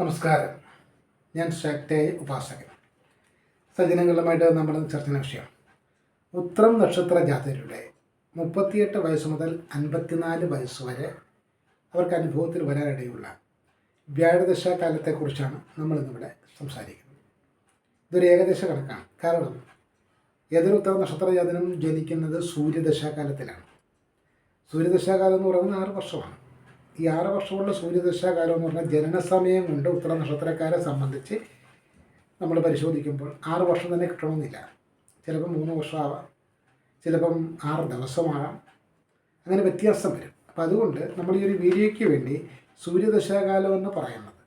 നമസ്കാരം. ഞാൻ ശക്തിയായ ഉപാസകൻ. സജ്ജനങ്ങളുമായിട്ട് നമ്മുടെ ചർച്ചന വിഷയം ഉത്രം നക്ഷത്ര ജാതകരുടെ 38 വയസ്സ് മുതൽ 54 വയസ്സ് വരെ അവർക്ക് അനുഭവത്തിൽ വരാനിടയുള്ള വ്യാഴദശാകാലത്തെക്കുറിച്ചാണ് നമ്മളിന്നിവിടെ സംസാരിക്കുന്നത്. ഇതൊരു ഏകദേശ കണക്കാണ്. കാരണം ഏതൊരു ഉത്തര നക്ഷത്ര ജാതനും ജനിക്കുന്നത് സൂര്യദശാകാലത്തിലാണ്. സൂര്യദശാകാലം എന്ന് പറയുന്നത് 6 വർഷമാണ്. ഈ 6 വർഷമുള്ള സൂര്യദശാകാലം എന്ന് പറഞ്ഞാൽ ജനന സമയം കൊണ്ട് ഉത്തര നക്ഷത്രക്കാരെ സംബന്ധിച്ച് നമ്മൾ പരിശോധിക്കുമ്പോൾ 6 വർഷം തന്നെ കിട്ടണമെന്നില്ല. ചിലപ്പം 3 വർഷമാവാം, ചിലപ്പം 6 ദിവസമാകാം, അങ്ങനെ വ്യത്യാസം വരും. അപ്പം അതുകൊണ്ട് നമ്മൾ ഈ ഒരു വീഡിയോയ്ക്ക് വേണ്ടി സൂര്യദശാകാലം എന്ന് പറയുന്നത്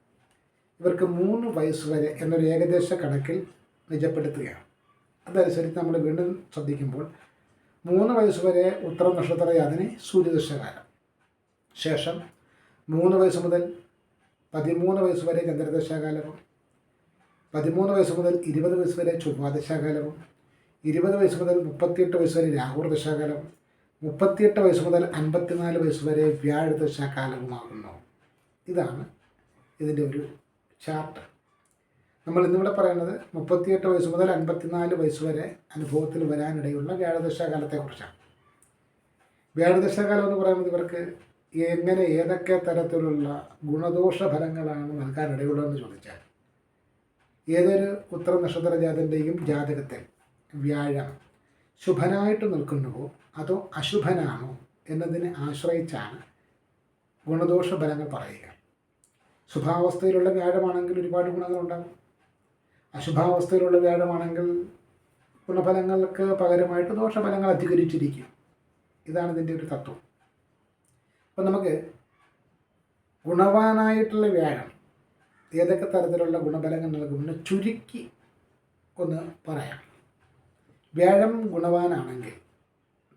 ഇവർക്ക് 3 വയസ്സ് വരെ എന്നൊരു ഏകദേശ കണക്കിൽ നിജപ്പെടുത്തുകയാണ്. അതനുസരിച്ച് നമ്മൾ വീണ്ടും ശ്രദ്ധിക്കുമ്പോൾ 3 വയസ്സ് വരെ ഉത്തര നക്ഷത്ര ജാതന് സൂര്യദശാകാലം, ശേഷം 3 വയസ്സ് മുതൽ 13 വയസ്സ് വരെ ചന്ദ്രദശാകാലവും, 13 വയസ്സ് മുതൽ 20 വയസ്സ് വരെ ചൊവ്വാദശാകാലവും, 20 വയസ്സ് മുതൽ 38 വയസ്സ് വരെ രാഹുർ ദശാകാലവും, 38 വയസ്സ് മുതൽ 54 വയസ്സ് വരെ വ്യാഴദശാകാലവുമാകുന്നു. ഇതാണ് ഇതിൻ്റെ ഒരു ചാർട്ട്. നമ്മൾ ഇന്നിവിടെ പറയുന്നത് 38 വയസ്സ് മുതൽ 54 വയസ്സ് വരെ അനുഭവത്തിൽ വരാനിടയുള്ള വ്യാഴദശാകാലത്തെക്കുറിച്ചാണ്. വ്യാഴദശാകാലം എന്ന് പറയുന്നത് ഇവർക്ക് എങ്ങനെ ഏതൊക്കെ തരത്തിലുള്ള ഗുണദോഷ ഫലങ്ങളാണ് നൽകാനിടയുള്ളതെന്ന് ചോദിച്ചാൽ, ഏതൊരു ഉത്തര നക്ഷത്ര ജാതൻ്റെയും ജാതകത്തിൽ വ്യാഴം ശുഭനായിട്ട് നിൽക്കുന്നുവോ അതോ അശുഭനാണോ എന്നതിനെ ആശ്രയിച്ചാണ് ഗുണദോഷ ഫലങ്ങൾ പറയുക. ശുഭാവസ്ഥയിലുള്ള വ്യാഴമാണെങ്കിൽ ഒരുപാട് ഗുണങ്ങളുണ്ടാകും. അശുഭാവസ്ഥയിലുള്ള വ്യാഴമാണെങ്കിൽ ഗുണഫലങ്ങൾക്ക് പകരമായിട്ട് ദോഷഫലങ്ങൾ അധികരിച്ചിരിക്കും. ഇതാണ് ഇതിൻ്റെ ഒരു തത്വം. അപ്പം നമുക്ക് ഗുണവാനായിട്ടുള്ള വ്യാഴം ഏതൊക്കെ തരത്തിലുള്ള ഗുണഫലങ്ങൾ നൽകുമെന്ന് ചുരുക്കി ഒന്ന് പറയാം. വ്യാഴം ഗുണവാനാണെങ്കിൽ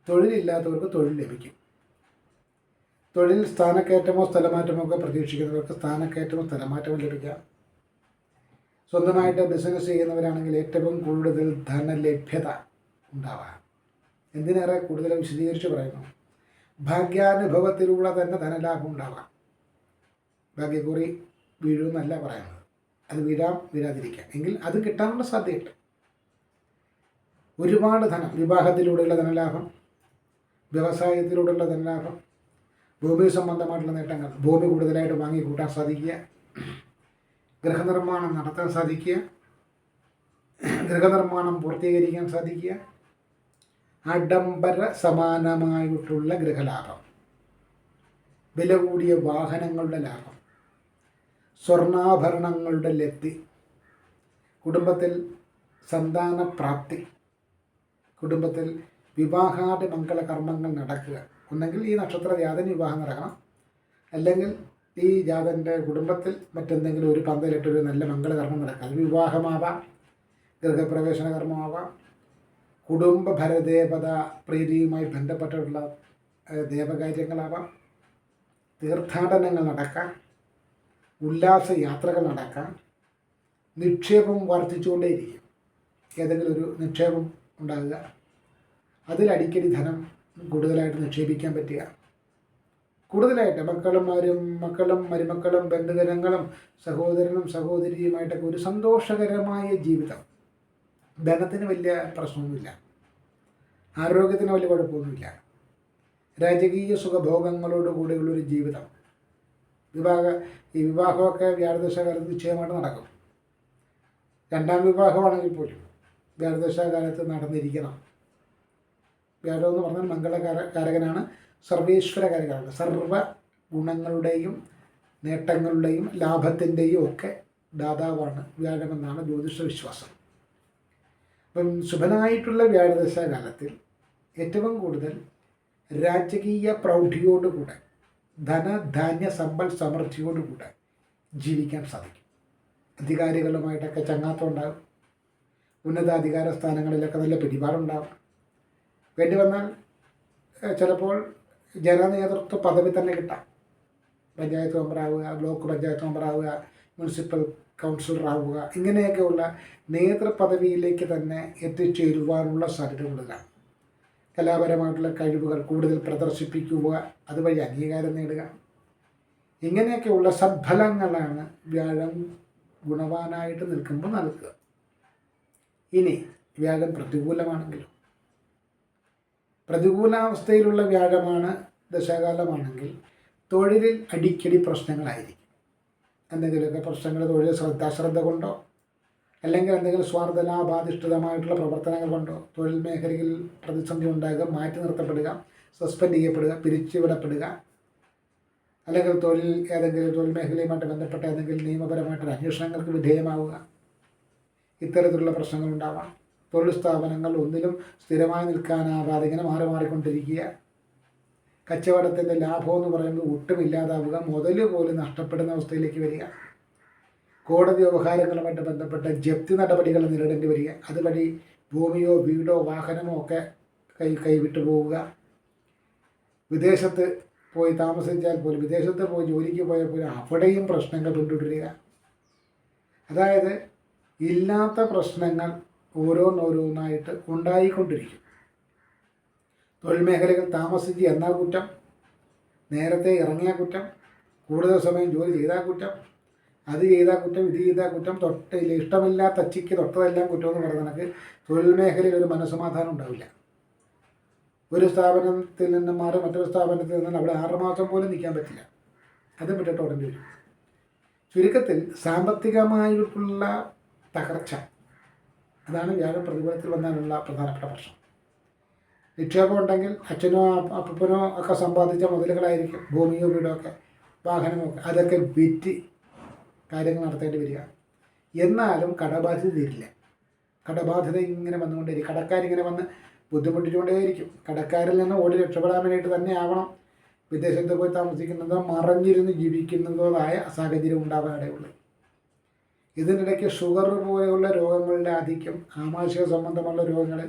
തൊഴിലില്ലാത്തവർക്ക് തൊഴിൽ ലഭിക്കും. തൊഴിൽ സ്ഥാനക്കയറ്റമോ സ്ഥലമാറ്റമോ ഒക്കെ പ്രതീക്ഷിക്കുന്നവർക്ക് സ്ഥാനക്കയറ്റമോ സ്ഥലമാറ്റമോ ലഭിക്കാം. സ്വന്തമായിട്ട് ബിസിനസ് ചെയ്യുന്നവരാണെങ്കിൽ ഏറ്റവും കൂടുതൽ ധനലഭ്യത ഉണ്ടാവാം. എന്തിനേറെ കൂടുതൽ വിശദീകരിച്ച് പറയുന്നു, ഭാഗ്യാനുഭവത്തിലൂടെ തന്നെ ധനലാഭം ഉണ്ടാവാം. ഭാഗ്യക്കുറി വീഴുമെന്നല്ല പറയുന്നത്, അത് വീഴാതിരിക്കാം, എങ്കിൽ അത് കിട്ടാനുള്ള സാധ്യതയുണ്ട്. ഒരുപാട് ധനം, വിവാഹത്തിലൂടെയുള്ള ധനലാഭം, വ്യവസായത്തിലൂടെയുള്ള ധനലാഭം, ഭൂമി സംബന്ധമായിട്ടുള്ള നേട്ടങ്ങൾ, ഭൂമി കൂടുതലായിട്ട് വാങ്ങിക്കൂട്ടാൻ സാധിക്കുക, ഗൃഹനിർമ്മാണം നടത്താൻ സാധിക്കുക, ഗൃഹനിർമ്മാണം പൂർത്തീകരിക്കാൻ സാധിക്കുക, ആഡംബര സമാനമായിട്ടുള്ള ഗൃഹലാഭം, വില കൂടിയ വാഹനങ്ങളുടെ ലാഭം, സ്വർണ്ണാഭരണങ്ങളുടെ ലബ്ധി, കുടുംബത്തിൽ സന്താനപ്രാപ്തി, കുടുംബത്തിൽ വിവാഹാദി മംഗളകർമ്മങ്ങൾ നടക്കുക. ഒന്നെങ്കിൽ ഈ നക്ഷത്ര ജാതന് വിവാഹം നടക്കണം, അല്ലെങ്കിൽ ഈ ജാതൻ്റെ കുടുംബത്തിൽ മറ്റെന്തെങ്കിലും ഒരു പന്തലിട്ടൊരു നല്ല മംഗളകർമ്മം നടക്കുക. അത് വിവാഹമാവാം, ഗൃഹപ്രവേശന കർമ്മമാവാം, കുടുംബ ഭരദേവത പ്രീതിയുമായി ബന്ധപ്പെട്ടിട്ടുള്ള ദേവകാര്യങ്ങളാവാം, തീർത്ഥാടനങ്ങൾ നടക്കാം, ഉല്ലാസ യാത്രകൾ നടക്കാം, നിക്ഷേപം വർദ്ധിച്ചുകൊണ്ടേയിരിക്കും. ഏതെങ്കിലും ഒരു നിക്ഷേപം ഉണ്ടാകുക, അതിലടിക്കടി ധനം കൂടുതലായിട്ട് നിക്ഷേപിക്കാൻ പറ്റുക, കൂടുതലായിട്ട് മക്കളും മരുമക്കളും ബന്ധുജനങ്ങളും സഹോദരനും സഹോദരിയുമായിട്ടൊക്കെ ഒരു സന്തോഷകരമായ ജീവിതം. ധനത്തിന് വലിയ പ്രശ്നമൊന്നുമില്ല, ആരോഗ്യത്തിന് വലിയ കുഴപ്പമൊന്നുമില്ല, രാജകീയ സുഖഭോഗങ്ങളോടുകൂടിയുള്ളൊരു ജീവിതം. ഈ വിവാഹമൊക്കെ വ്യാഴദശാകാലത്ത് നിശ്ചയമായിട്ട് നടക്കും. 2ാം വിവാഹമാണെങ്കിൽ പോലും വ്യാഴദശാകാലത്ത് നടന്നിരിക്കണം. വ്യാഴം എന്ന് പറഞ്ഞാൽ മംഗളകാരകനാണ്, സർവേശ്വരകാരകനാണ്. സർവ ഗുണങ്ങളുടെയും നേട്ടങ്ങളുടെയും ലാഭത്തിൻ്റെയും ഒക്കെ ദാതാവാണ് വ്യാഴമെന്നാണ് ജ്യോതിഷ വിശ്വാസം. അപ്പം ശുഭനായിട്ടുള്ള വ്യാഴദശാകാലത്തിൽ ഏറ്റവും കൂടുതൽ രാജകീയ പ്രൗഢിയോടുകൂടെ, ധനധാന്യ സമ്പൽ സമൃദ്ധിയോടുകൂടെ ജീവിക്കാൻ സാധിക്കും. അധികാരികളുമായിട്ടൊക്കെ ചങ്ങാത്തം ഉണ്ടാകും, ഉന്നതാധികാര സ്ഥാനങ്ങളിലൊക്കെ നല്ല പിടിപാടുണ്ടാകും. വേണ്ടി വന്നാൽ ചിലപ്പോൾ ജനനേതൃത്വ പദവി തന്നെ കിട്ടാം. പഞ്ചായത്ത് മെമ്പറാവുക, ബ്ലോക്ക് പഞ്ചായത്ത് മെമ്പറാവുക, മുനിസിപ്പൽ കൗൺസിലർ ആവുക, ഇങ്ങനെയൊക്കെയുള്ള നേതൃപദവിയിലേക്ക് തന്നെ എത്തിച്ചേരുവാനുള്ള സാധ്യതകളുള്ളതാണ്. കലാപരമായിട്ടുള്ള കഴിവുകൾ കൂടുതൽ പ്രദർശിപ്പിക്കുക, അതുവഴി അംഗീകാരം നേടുക, ഇങ്ങനെയൊക്കെയുള്ള സദ്ഫലങ്ങളാണ് വ്യാഴം ഗുണവാനായിട്ട് നിൽക്കുമ്പോൾ നൽകുക. ഇനി വ്യാഴം പ്രതികൂലമാണെങ്കിലും, പ്രതികൂലാവസ്ഥയിലുള്ള വ്യാഴമാണ് ദശാകാലമാണെങ്കിൽ തൊഴിലിൽ അടിക്കടി പ്രശ്നങ്ങളായിരിക്കും. എന്തെങ്കിലുമൊക്കെ പ്രശ്നങ്ങൾ തൊഴിൽ ശ്രദ്ധ കൊണ്ടോ അല്ലെങ്കിൽ എന്തെങ്കിലും സ്വാർത്ഥ ലാഭാധിഷ്ഠിതമായിട്ടുള്ള പ്രവർത്തനങ്ങൾ കൊണ്ടോ തൊഴിൽ മേഖലയിൽ പ്രതിസന്ധി ഉണ്ടാകുക, മാറ്റി നിർത്തപ്പെടുക, സസ്പെൻഡ് ചെയ്യപ്പെടുക, പിരിച്ചുവിടപ്പെടുക, അല്ലെങ്കിൽ ഏതെങ്കിലും തൊഴിൽ മേഖലയുമായിട്ട് ബന്ധപ്പെട്ട ഏതെങ്കിലും നിയമപരമായിട്ടുള്ള അന്വേഷണങ്ങൾക്ക് വിധേയമാവുക, ഇത്തരത്തിലുള്ള പ്രശ്നങ്ങൾ ഉണ്ടാവാം. തൊഴിൽ സ്ഥാപനങ്ങൾ ഒന്നിലും സ്ഥിരമായി നിൽക്കാനാവാതെ ഇങ്ങനെ മാറിക്കൊണ്ടിരിക്കുക, കച്ചവടത്തിൻ്റെ ലാഭം എന്ന് പറയുന്നത് ഒട്ടും ഇല്ലാതാവുക, മുതൽ പോലും നഷ്ടപ്പെടുന്ന അവസ്ഥയിലേക്ക് വരിക, കോടതി വ്യവഹാരങ്ങളുമായിട്ട് ബന്ധപ്പെട്ട ജപ്തി നടപടികൾ നേരിടേണ്ടി വരിക, അതുവഴി ഭൂമിയോ വീടോ വാഹനമോ ഒക്കെ കൈവിട്ടു പോവുക, വിദേശത്ത് പോയി താമസിച്ചാൽ പോലും, വിദേശത്ത് പോയി ജോലിക്ക് പോയാൽ പോലും അവിടെയും പ്രശ്നങ്ങൾ പിന്തുടരുക. അതായത് ഇല്ലാത്ത പ്രശ്നങ്ങൾ ഓരോന്നോരോന്നായിട്ട് ഉണ്ടായിക്കൊണ്ടിരിക്കും. തൊഴിൽ മേഖലകൾ താമസിച്ച് എന്നാൽ കുറ്റം, നേരത്തെ ഇറങ്ങിയ കുറ്റം, കൂടുതൽ സമയം ജോലി ചെയ്താൽ കുറ്റം, അത് ചെയ്താൽ കുറ്റം, ഇത് ചെയ്താൽ കുറ്റം, ഇഷ്ടമില്ലാത്ത അച്ചിക്ക് തൊട്ടതെല്ലാം കുറ്റമെന്ന് പറഞ്ഞ കണക്ക് തൊഴിൽ മേഖലയിൽ ഒരു മനസ്സമാധാനം ഉണ്ടാവില്ല. ഒരു സ്ഥാപനത്തിൽ നിന്ന് മാറി മറ്റൊരു സ്ഥാപനത്തിൽ നിന്നാൽ അവിടെ 6 മാസം പോലും നിൽക്കാൻ പറ്റില്ല, അതും വിട്ടിട്ട് ഉടനെ വരും. ചുരുക്കത്തിൽ സാമ്പത്തികമായിട്ടുള്ള തകർച്ച, അതാണ് വ്യാഴം പ്രതികൂലത്തിൽ വന്നാലുള്ള പ്രധാനപ്പെട്ട പ്രശ്നം. നിക്ഷേപം ഉണ്ടെങ്കിൽ അച്ഛനോ അപ്പനോ ഒക്കെ സമ്പാദിച്ച മുതലുകളായിരിക്കും, ഭൂമിയോ വീടോ ഒക്കെ വാഹനമോ ഒക്കെ, അതൊക്കെ വിറ്റ് കാര്യങ്ങൾ നടത്തേണ്ടി വരിക. എന്നാലും കടബാധ്യത തീരില്ല. കടബാധ്യത ഇങ്ങനെ വന്നുകൊണ്ടേയിരിക്കും. കടക്കാരിങ്ങനെ വന്ന് ബുദ്ധിമുട്ടിച്ചുകൊണ്ടേയിരിക്കും. കടക്കാരിൽ നിന്ന് ഓടി രക്ഷപ്പെടാൻ വേണ്ടിയിട്ട് തന്നെ ആവണം വിദേശത്ത് പോയി താമസിക്കുന്നതോ മറഞ്ഞിരുന്ന് ജീവിക്കുന്നതോതായ സാഹചര്യം ഉണ്ടാവാനിടയുള്ളൂ. ഇതിനിടയ്ക്ക് ഷുഗർ പോലെയുള്ള രോഗങ്ങളുടെ ആധിക്യം, ആമാശയ സംബന്ധമുള്ള രോഗങ്ങൾ,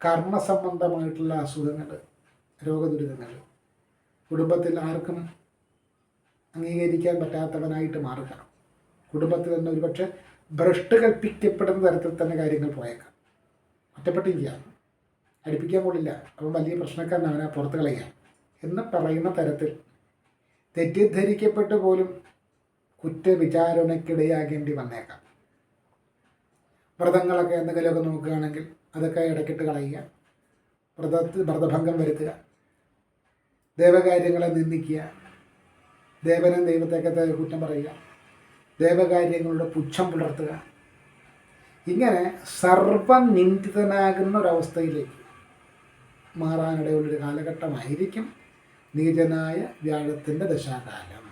കർമ്മ സംബന്ധമായിട്ടുള്ള അസുഖങ്ങൾ, രോഗദുരിതങ്ങൾ കുടുംബത്തിൽ ആർക്കും അംഗീകരിക്കാൻ പറ്റാത്തവനായിട്ട് മാറുക. കുടുംബത്തിൽ തന്നെ ഒരുപക്ഷെ ഭ്രഷ്ട് കൽപ്പിക്കപ്പെടുന്ന തരത്തിൽ തന്നെ കാര്യങ്ങൾ പോയേക്കാം. ഒറ്റപ്പെട്ടിരിക്കുക, അടുപ്പിക്കാൻ കൊള്ളില്ല, അപ്പം വലിയ പ്രശ്നക്കാരനാണ്, അവനെ പുറത്ത് കളയുക എന്ന് പറയുന്ന തരത്തിൽ തെറ്റിദ്ധരിക്കപ്പെട്ട് പോലും കുറ്റവിചാരണയ്ക്കിടയാകേണ്ടി വന്നേക്കാം. വ്രതങ്ങളൊക്കെ എന്തെങ്കിലുമൊക്കെ നോക്കുകയാണെങ്കിൽ അതൊക്കെ ഇടയ്ക്കിട്ട് കളയുക, വ്രതഭംഗം വരുത്തുക, ദേവകാര്യങ്ങളെ നിന്ദിക്കുക, ദേവനും ദൈവത്തെയൊക്കെ കുറ്റം പറയുക, ദേവകാര്യങ്ങളുടെ പുച്ഛം പുലർത്തുക, ഇങ്ങനെ സർവനിന്ദിതനാകുന്ന ഒരവസ്ഥയിലേക്ക് മാറാനിടയുള്ളൊരു കാലഘട്ടമായിരിക്കും നീചനായ വ്യാഴത്തിൻ്റെ ദശാകാലം.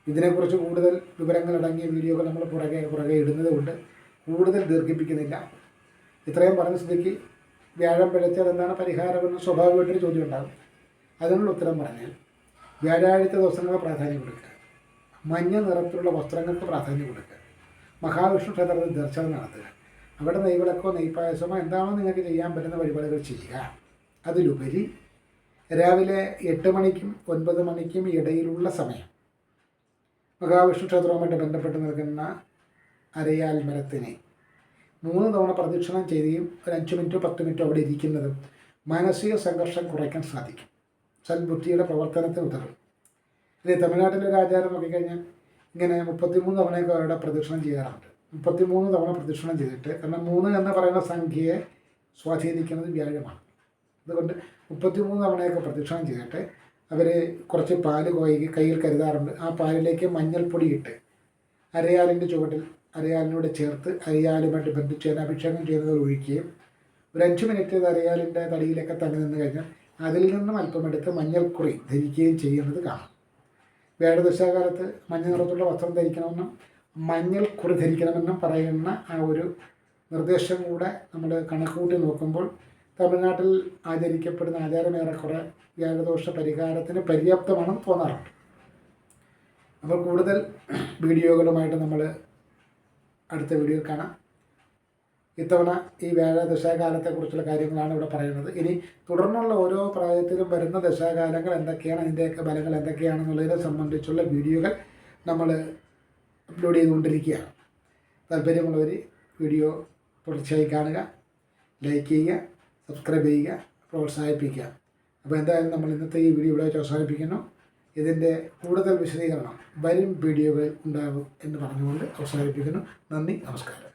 ഇതിനെക്കുറിച്ച് കൂടുതൽ വിവരങ്ങളടങ്ങിയ വീഡിയോകൾ നമ്മൾ പുറകെ ഇടുന്നത് കൊണ്ട് കൂടുതൽ ദീർഘിപ്പിക്കുന്നില്ല. ഇത്രയും പറഞ്ഞ സ്ഥിതിക്ക് വ്യാഴം പിഴച്ചാൽ എന്താണ് പരിഹാരമെന്ന് സ്വാഭാവികമായിട്ടൊരു ചോദ്യം ഉണ്ടാകും. അതിനുള്ള ഉത്തരം പറഞ്ഞാൽ വ്യാഴാഴ്ച ദിവസങ്ങൾക്ക് പ്രാധാന്യം കൊടുക്കുക, മഞ്ഞ നിറത്തിലുള്ള വസ്ത്രങ്ങൾക്ക് പ്രാധാന്യം കൊടുക്കുക, മഹാവിഷ്ണു ക്ഷേത്രത്തിൽ ദർശനം നടത്തുക, അവിടെ നെയ്വിളക്കോ നെയ്പായസമോ എന്താണോ നിങ്ങൾക്ക് ചെയ്യാൻ പറ്റുന്ന വഴിപാടുകൾ ചെയ്യുക. അതിലുപരി രാവിലെ 8 മണിക്കും 9 മണിക്കും ഇടയിലുള്ള സമയം മഹാവിഷ്ണു ക്ഷേത്രവുമായിട്ട് ബന്ധപ്പെട്ട് നിൽക്കുന്ന അരയാൽ മരത്തിനെ 3 തവണ പ്രദക്ഷിണം ചെയ്യുകയും ഒരു 5 മിനിറ്റോ 10 മിനിറ്റോ അവിടെ ഇരിക്കുന്നതും മാനസിക സംഘർഷം കുറയ്ക്കാൻ സാധിക്കും, സൽബുദ്ധിയുടെ പ്രവർത്തനത്തിന് ഉതകും. ഇനി തമിഴ്നാട്ടിലെ ഒരു ആചാരം നോക്കിക്കഴിഞ്ഞാൽ ഇങ്ങനെ 33 തവണയൊക്കെ അവിടെ പ്രദക്ഷിണം ചെയ്യാറുണ്ട്. 33 തവണ പ്രദക്ഷിണം ചെയ്തിട്ട്, കാരണം 3 എന്ന് പറയുന്ന സംഖ്യയെ സ്വാധീനിക്കുന്നത് വ്യാഴമാണ്. അതുകൊണ്ട് 33 തവണയൊക്കെ പ്രദക്ഷിണം ചെയ്തിട്ട് അവർ കുറച്ച് പാല് കയ്യിൽ കരുതാറുണ്ട്. ആ പാലിലേക്ക് മഞ്ഞൾപ്പൊടി ഇട്ട് അരയാലിൻ്റെ ചുവട്ടിൽ അരയാലിനോട് ചേർത്ത് അരയാലുമായിട്ട് ബന്ധിച്ച് അഭിഷേകം ചെയ്യുന്നത് ഒഴിക്കുകയും ഒരു 5 മിനിറ്റ് അരയാലിൻ്റെ തടിയിലൊക്കെ തന്നെ നിന്ന് കഴിഞ്ഞാൽ അതിൽ നിന്നും അല്പമെടുത്ത് മഞ്ഞൾക്കുറി ധരിക്കുകയും ചെയ്യുന്നത് കാണാം. വ്യാഴദശാകാലത്ത് മഞ്ഞ നിറത്തുള്ള വസ്ത്രം ധരിക്കണമെന്നും മഞ്ഞൾക്കുറി ധരിക്കണമെന്നും പറയുന്ന ആ ഒരു നിർദ്ദേശം കൂടെ നമ്മൾ കണക്കുകൂട്ടി നോക്കുമ്പോൾ തമിഴ്നാട്ടിൽ ആചരിക്കപ്പെടുന്ന ആചാരം ഏറെക്കുറെ വ്യാഴദോഷ പരിഹാരത്തിന് പര്യാപ്തമാണെന്ന് തോന്നാറുണ്ട്. അപ്പോൾ കൂടുതൽ വീഡിയോകളുമായിട്ട് നമ്മൾ അടുത്ത വീഡിയോയിൽ കാണാം. ഇത്തവണ ഈ വ്യാഴദശാകാലത്തെക്കുറിച്ചുള്ള കാര്യങ്ങളാണ് ഇവിടെ പറയുന്നത്. ഇനി തുടർന്നുള്ള ഓരോ പ്രായത്തിലും വരുന്ന ദശാകാലങ്ങൾ എന്തൊക്കെയാണ്, അതിൻ്റെയൊക്കെ ഫലങ്ങൾ എന്തൊക്കെയാണെന്നുള്ളതിനെ സംബന്ധിച്ചുള്ള വീഡിയോകൾ നമ്മൾ അപ്ലോഡ് ചെയ്തുകൊണ്ടിരിക്കുകയാണ്. താല്പര്യമുള്ളവർ വീഡിയോ തുടർച്ചയായി കാണുക, ലൈക്ക് ചെയ്യുക, സബ്സ്ക്രൈബ് ചെയ്യുക, പ്രോത്സാഹിപ്പിക്കുക. അപ്പോൾ എന്തായാലും നമ്മൾ ഇന്നത്തെ ഈ വീഡിയോ ഇവിടെ അവസാനിപ്പിക്കുന്നു. ഇതിൻ്റെ കൂടുതൽ വിശദീകരണം വരും വീഡിയോകളിൽ ഉണ്ടാകും എന്ന് പറഞ്ഞുകൊണ്ട് അവസാനിപ്പിക്കുന്നു. നന്ദി, നമസ്കാരം.